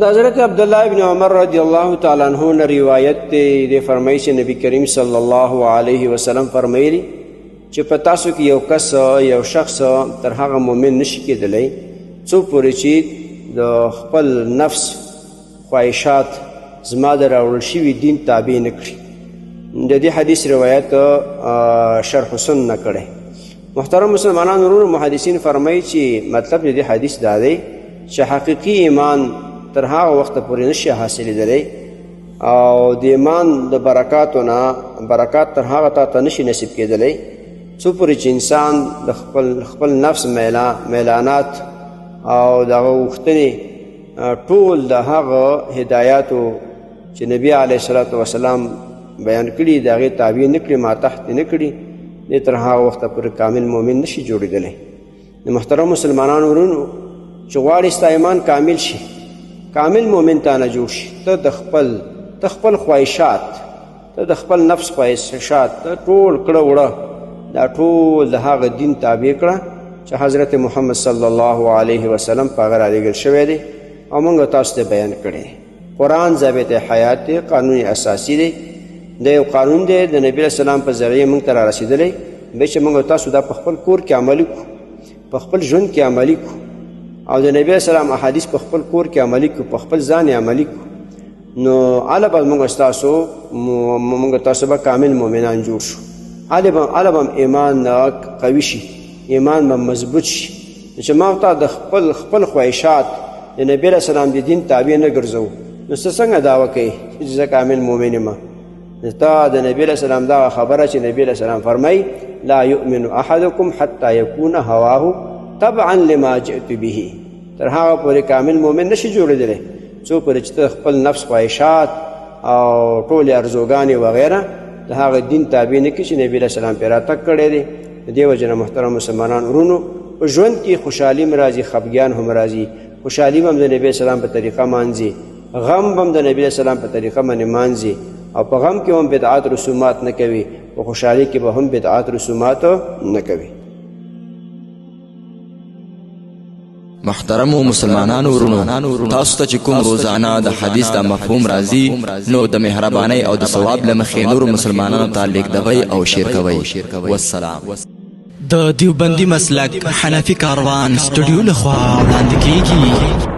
دا حضرت عبداللہ ابن عمر رضی اللہ تعالیٰ عنہ نے روایت دے فرمائی چې نبی کریم صلی الله علیه وسلم فرمایلی چې په تاسو کې یو کس یو شخص تر هغه مؤمن نشي کېدلی څو پورې چې د خپل نفس خواهشات زما د راوړل شوي دین تابع نه کړي. د دې حدیث روایت شرح سنه کړی. محترم مسلمانان ورونو، محدثین فرمایي چې مطلب د دې حدیث دا دی چې حقیقي ایمان تر هغه وخته پورې نشي حاصلېدلی او د ایمان د برکاتو نه برکات تر هغه ته نشي نصیب کېدلی څو پورې چې انسان د خپل نفس میلانات او دغه غوښتنې ټول د هغه هدایاتو چې نبی علیه الصلاة وسلام بیان کړي د هغې تابع نه کړي، ما تحت نه کړي، دې تر هغه وخته پورې کامل مؤمن نشي جوړېدلی. د محترم مسلمانانو ورونو، چې غواړې ستا ایمان کامل شي، کامل مؤمن تا نه جوړ شي، ته د خپل خواهشات، ته د خپل نفس خواهشات ته ټول کړه وړه دا ټول د هغه دین تابع کړه چې حضرت محمد صلی الله علیه وسلم په هغه رالیږل شوی دی او موږ تاسو ته بیان کړی. قرآن ضابط حیات دی، قانون اساسی دی، د یو قانون دی د نبی اسلام په ذریعه موږ ته را رسېدلی. به چې موږ تاسو دا په خپل کور کې عملي کړو، په خپل ژوند کې عملي کړو او د نبی اسلام احادیث په خپل کور کې عملي کړو، په خپل ځان عملي کړو، نو هله به موږ تاسو به کامل مؤمنان جوړ شو. هله به ایمان قوي شي، ایمان به مضبوط شي. چې ما ته د خپل خواهشات د نبی اسلام د دین تابع نه ګرځو، نو څه څنګه دعوه کوي چې زه کامل مؤمن یم؟ تا د نبی اسلام دا خبره چې نبی اسلام فرمای لا یؤمن احدکم حتی یکون هواه تبعا لما جئت به. تر هغه پورې کامل مؤمن نشي جوړېدلی څو پورې چې ته خپل نفس خواهشات او ټولې ارزوګانې وغیره د هغه دین تابع نه کړي چې نبی علیه السلام پرې راتګ کړی دی. د دې وجې نه محترم مسلمانان ورونو، په ژوند کې خوشحالي هم راځي، خفګان هم راځي. خوشحالي به هم د نبی اسلام په طریقه مانځي، غم به هم د نبی اسلام په طریقه باندې مانځي او په غم کې هم بدعات رسومات نه کوي، په خوشحالي کې به هم بدعات رسومات نه کوي. محترم مسلمانانو ورونو، تاسو ته چې کوم روزانه د حدیث د مفهوم راځي نو د مهربانۍ او د ثواب له مخې نورو مسلمانانو ته لیږدوئ او شیر کوئ. والسلام. د دیوبندي مسلک حنفي کاروان سټوډیو لخوا وړاندې کیږي.